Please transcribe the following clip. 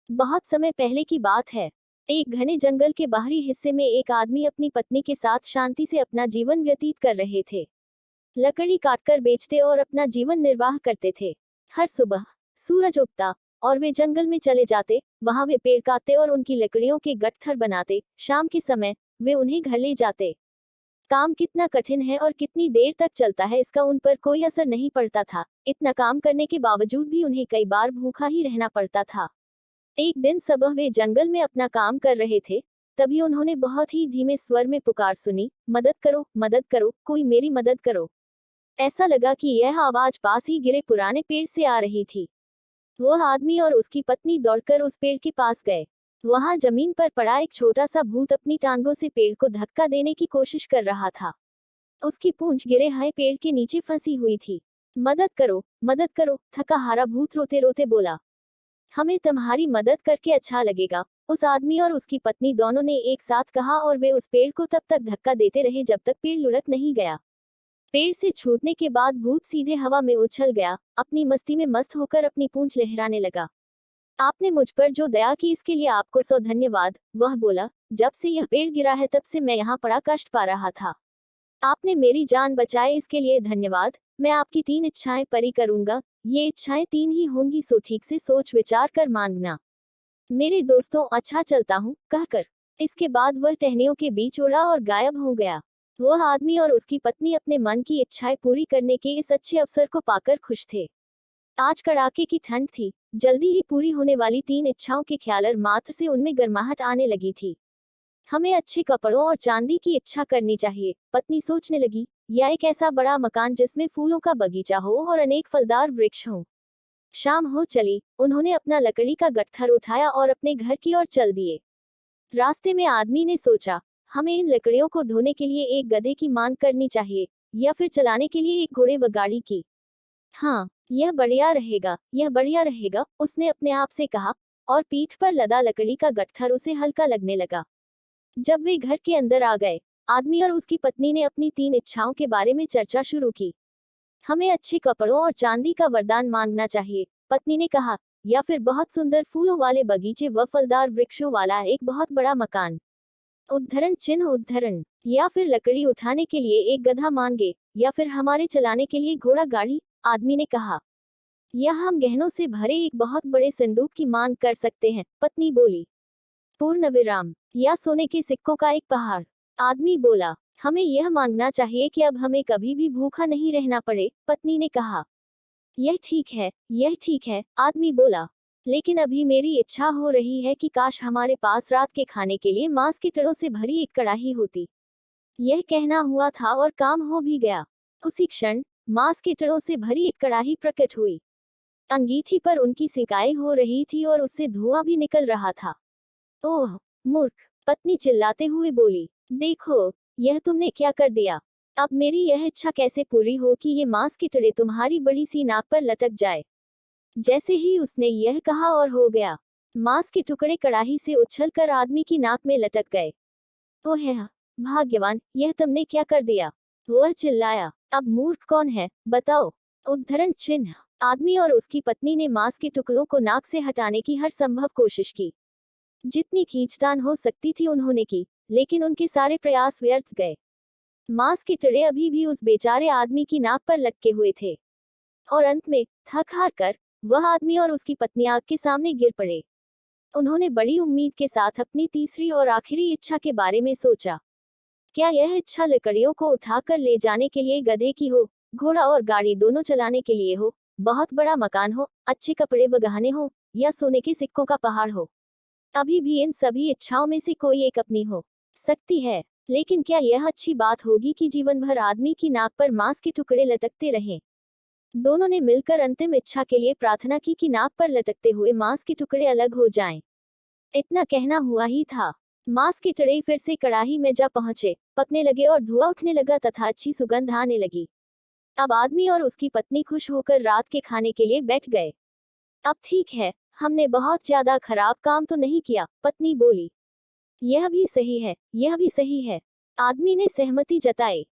बहुत समय पहले की बात है। एक घने जंगल के बाहरी हिस्से में एक आदमी अपनी पत्नी के साथ शांति से अपना जीवन व्यतीत कर रहे थे। लकड़ी काटकर बेचते और अपना जीवन निर्वाह करते थे। हर सुबह सूरज उगता और वे जंगल में चले जाते। वहां वे पेड़ काटते और उनकी लकड़ियों के गट्ठर बनाते। शाम के समय वे उन्हें घर ले जाते। काम कितना कठिन है और कितनी देर तक चलता है इसका उन पर कोई असर नहीं पड़ता था। इतना काम करने के बावजूद भी उन्हें कई बार भूखा ही रहना पड़ता था। एक दिन सुबह वे जंगल में अपना काम कर रहे थे। तभी उन्होंने बहुत ही धीमे स्वर में पुकार सुनी, मदद करो, कोई मेरी मदद करो। ऐसा लगा कि यह आवाज पास ही गिरे पुराने पेड़ से आ रही थी। वह आदमी और उसकी पत्नी दौड़कर उस पेड़ के पास गए। वहां जमीन पर पड़ा एक छोटा सा भूत अपनी टांगों से पेड़ को धक्का देने की कोशिश कर रहा था। उसकी पूंछ गिरे हुए पेड़ के नीचे फंसी हुई थी। मदद करो, थका हारा भूत रोते रोते बोला। हमें तुम्हारी मदद करके अच्छा लगेगा, उस आदमी और उसकी पत्नी दोनों ने एक साथ कहा और वे उस पेड़ को तब तक धक्का देते रहे जब तक पेड़ लुढ़क नहीं गया। पेड़ से छूटने के बाद भूत सीधे हवा में उछल गया। अपनी मस्ती में मस्त होकर अपनी पूंछ लहराने लगा। आपने मुझ पर जो दया की इसके लिए आपको 100 धन्यवाद, वह बोला। जब से यह पेड़ गिरा है तब से मैं यहाँ पड़ा कष्ट पा रहा था। आपने मेरी जान बचाए इसके लिए धन्यवाद। मैं आपकी 3 इच्छाएं पूरी करूंगा। ये इच्छाएं 3 ही होंगी, सो ठीक से सोच विचार कर मांगना। मेरे दोस्तों, अच्छा चलता हूँ, कहकर इसके बाद वह टहनियों के बीच उड़ा और गायब हो गया। वह आदमी और उसकी पत्नी अपने मन की इच्छाएं पूरी करने के इस अच्छे अवसर को पाकर खुश थे। आज कड़ाके की ठंड थी। जल्दी ही पूरी होने वाली 3 इच्छाओं के ख्याल मात्र से उनमें गर्माहट आने लगी थी। हमें अच्छे कपड़ों और चांदी की इच्छा करनी चाहिए, पत्नी सोचने लगी, या एक ऐसा बड़ा मकान जिसमें फूलों का बगीचा हो और अनेक फलदार वृक्ष हों। शाम हो चली। उन्होंने अपना लकड़ी का गट्ठर उठाया और अपने घर की ओर चल दिए। रास्ते में आदमी ने सोचा, हमें इन लकड़ियों को ढोने के लिए एक गधे की मांग करनी चाहिए, या फिर चलाने के लिए एक घोड़े व गाड़ी की। हाँ, यह बढ़िया रहेगा, उसने अपने आप से कहा, और पीठ पर लदा लकड़ी का गट्ठर उसे हल्का लगने लगा। जब वे घर के अंदर आ गए, आदमी और उसकी पत्नी ने अपनी 3 इच्छाओं के बारे में चर्चा शुरू की। हमें अच्छे कपड़ों और चांदी का वरदान मांगना चाहिए, पत्नी ने कहा, या फिर बहुत सुंदर फूलों वाले बगीचे व फलदार वृक्षों वाला एक बहुत बड़ा मकान। उद्धरण, या फिर लकड़ी उठाने के लिए एक गधा मांगे, या फिर हमारे चलाने के लिए घोड़ा गाड़ी, आदमी ने कहा। या हम गहनों से भरे एक बहुत बड़े संदूक की मांग कर सकते हैं, पत्नी बोली। पूर्ण विराम, या सोने के सिक्कों का एक पहाड़, आदमी बोला। हमें यह मांगना चाहिए कि अब हमें कभी भी भूखा नहीं रहना पड़े, पत्नी ने कहा। यह ठीक है, आदमी बोला। लेकिन अभी मेरी इच्छा हो रही है कि काश हमारे पास रात के खाने के लिए मांस के टुकड़ों से भरी एक कड़ाही होती। यह कहना हुआ था और काम हो भी गया। उसी क्षण मांस के टुकड़ों से भरी एक कड़ाही प्रकट हुई। अंगीठी पर उनकी सिकाई हो रही थी और उससे धुआं भी निकल रहा था। ओह मूर्ख, पत्नी चिल्लाते हुए बोली। देखो, यह तुमने क्या कर दिया। अब मेरी यह इच्छा कैसे पूरी हो कि ये मांस के टुकड़े तुम्हारी बड़ी सी नाक पर लटक जाए। जैसे ही उसने यह कहा और हो गया, मांस के टुकड़े कड़ाही से उछलकर आदमी की नाक में लटक गए। ओह भाग्यवान, यह तुमने क्या कर दिया, वह चिल्लाया। अब मूर्ख कौन है, बताओ। उद्धरण चिन्ह, आदमी और उसकी पत्नी ने मांस के टुकड़ों को नाक से हटाने की हर संभव कोशिश की। जितनी खींचतान हो सकती थी उन्होंने की, लेकिन उनके सारे प्रयास व्यर्थ गए। मांस के टुकड़े अभी भी उस बेचारे आदमी की नाक पर लटके हुए थे। और अंत में थक हार कर वह आदमी और उसकी पत्नी आग के सामने गिर पड़े। उन्होंने बड़ी उम्मीद के साथ अपनी तीसरी और आखिरी इच्छा के बारे में सोचा। क्या यह इच्छा लकड़ियों को उठाकर ले जाने के लिए गधे की हो, घोड़ा और गाड़ी दोनों चलाने के लिए हो, बहुत बड़ा मकान हो, अच्छे कपड़े व गहने हो, या सोने के सिक्कों का पहाड़ हो। अभी भी इन सभी इच्छाओं में से कोई एक अपनी हो सकती है, लेकिन क्या यह अच्छी बात होगी कि जीवन भर आदमी की नाक पर मांस के टुकड़े लटकते रहें। दोनों ने मिलकर अंतिम इच्छा के लिए प्रार्थना की कि नाक पर लटकते हुए मांस के टुकड़े अलग हो जाएं। इतना कहना हुआ ही था, मांस के टुकड़े फिर से कड़ाही में जा पहुंचे, पकने लगे और धुआं उठने लगा तथा अच्छी सुगंध आने लगी। अब आदमी और उसकी पत्नी खुश होकर रात के खाने के लिए बैठ गए। अब ठीक है, हमने बहुत ज्यादा खराब काम तो नहीं किया, पत्नी बोली। यह भी सही है, आदमी ने सहमति जताई।